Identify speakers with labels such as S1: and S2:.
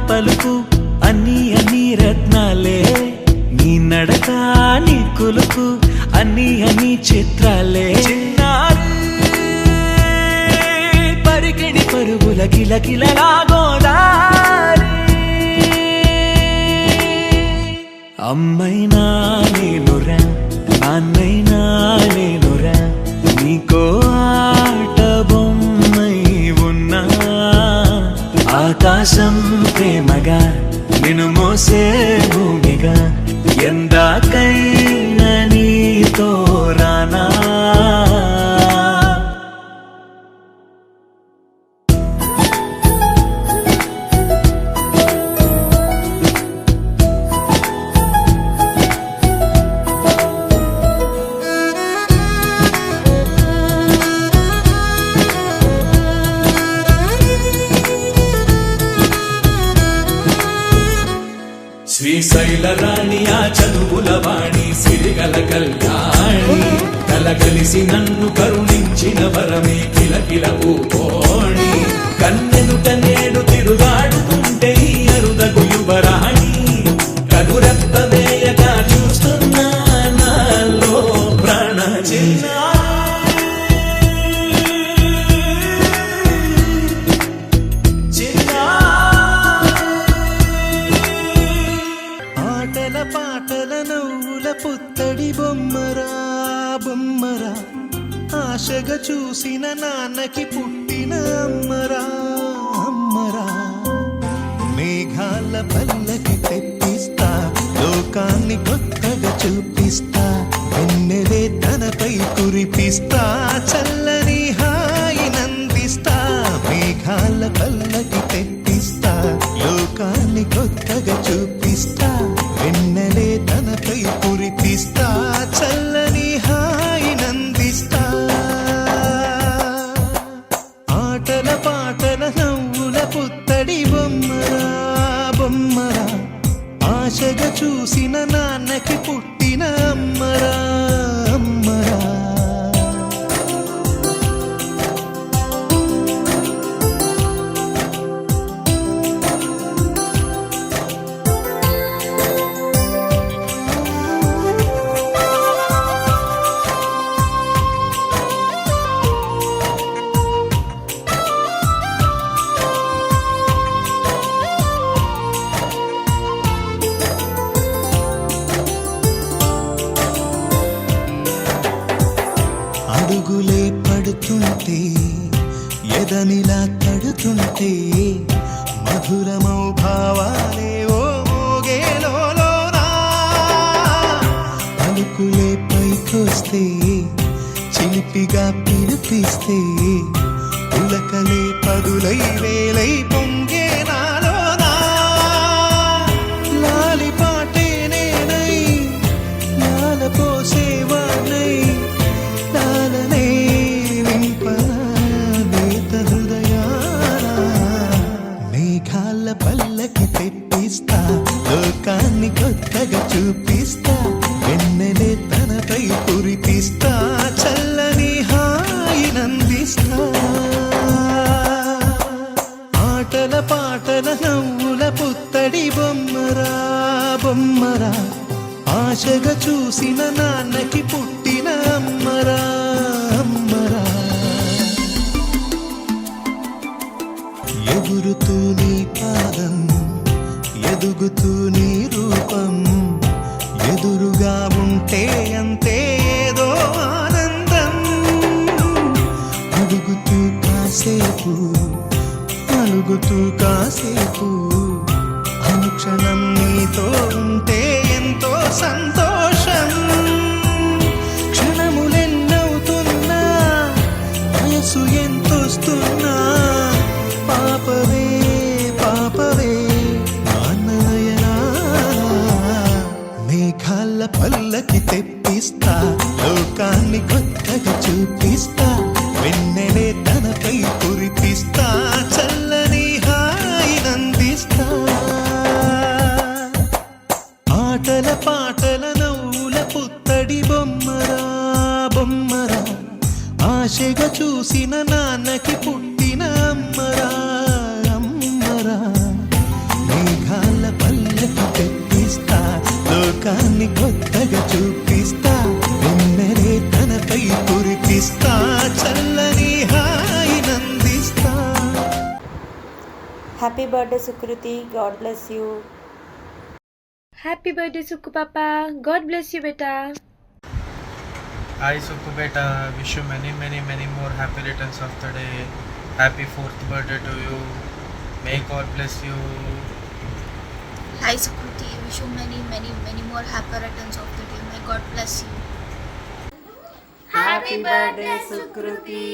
S1: పలుకు అన్ని అన్ని రత్నాలే, నీ నడక నీ కులుకు అన్ని అన్ని చిత్రాలే. పరికిడి పరుగుల కిలకిలలా గోదారి, అమ్మైనా నేనురా నాన్నైనా నేనురా, నీకో ఆట బొమ్మై ఉన్నా. ఆకాశం ప్రేమగా నిన్ను మోసే భూమిగా, ఎందాకైనా నీతో రానా. శ్రీశైల రాణి ఆ చదువుల వాణి, సిరిగల కళ్యాణి, కలగలిసి నన్ను కరుణించిన వరమే కిలకిల పూకోణి. కన్నెదుట నేడు తిరుగాడుతుంటే ఈ అరుదగు యువరాణి, కనురెప్ప వేయక చూస్తున్నా నాలో ప్రాణ చిన్న. పాటల నవ్వుల పుత్తడి బొమ్మరా బొమ్మరా, ఆశగా చూసిన నాన్నకి పుట్టిన అమ్మరా అమ్మరా. మేఘాల పల్లకి తెప్పిస్తా, లోకాన్ని కొత్తగా చూపిస్తా, వెన్నెలే తనపై కురిపిస్తా, చల్లని హాయి నందిస్తా. మేఘాల పల్లకి తెప్పిస్తా, లోకాన్ని కొత్తగా చూపిస్తా, వెన్నెలే తనపై కురిపిస్తా, చల్లని హాయి నందిస్తా. ఆటల పాటల నవ్వుల పుత్తడి బొమ్మరా బొమ్మరా, ఆశగా చూసిన నాన్నకి పుట్టిన అమ్మరా అమ్మరా. అడుగులే పడుతుంటే ఎదనిలా తడుతుంటే, మధురమౌ భావాలే ఓ మోగేలోనా. పలుకులే పైకొస్తే చిలిపిగా పిలిపిస్తే, పులకలే పదులై వేలై పొంగే నాలోనా. లాలిపాటే నేనై లాల పోసేవాణ్ణై, లాలనే వింపనా నేత హృదయాన. మేఘాల పల్లకి తెప్పిస్తా, లోకాన్ని కొత్తగా చూపిస్తా, వెన్నెలే తనపై కురిపిస్తా, చల్లని హాయి నందిస్తా. ఆటల పాటల నవ్వుల పుత్తడి బొమ్మరా బొమ్మరా, ఆశగా చూసిన నాన్నకి పుట్టిన అమ్మరా అమ్మరా. ఎగురుతూ నీ పాదం, ఎదుగుతూ నీ రూపం, ఎదురుగా ఉంటే అంతే ఏదో ఆనందం. అడుగుతూ కాసేపు అలుగుతూ కాసేపు, అనుక్షణం నీతో ఉంటే ఎంతో సంతోషం. క్షణములెన్నవుతున్నా వయసు ఎంతొస్తున్నా, పాపవే పాపవే నాన్నయనా. మేఘాల పల్లకి తెప్పిస్తా, లోకాన్ని కొత్తగా చూపిస్తా, వెన్నెలే తనపై కురిపిస్తా, చల్లని హాయి నందిస్తా. ఆటల పాటల నవ్వుల పుత్తడి బొమ్మరా బొమ్మరా, ఆశగా చూసిన నాన్నకి పుట్టిన అమ్మరా అమ్మరా.
S2: Happy birthday Sukruthi, God bless you.
S3: Happy birthday Sukku పాప, గాడ్ బ్లెస్ యూ బేటా.
S4: Hi Sukku beta, wish you many more happy returns of the day. Happy 4th birthday to you. May God bless you.
S5: Hi Sukruti, wish you many more happy returns of the day. May God bless you.
S2: Happy birthday Sukriti.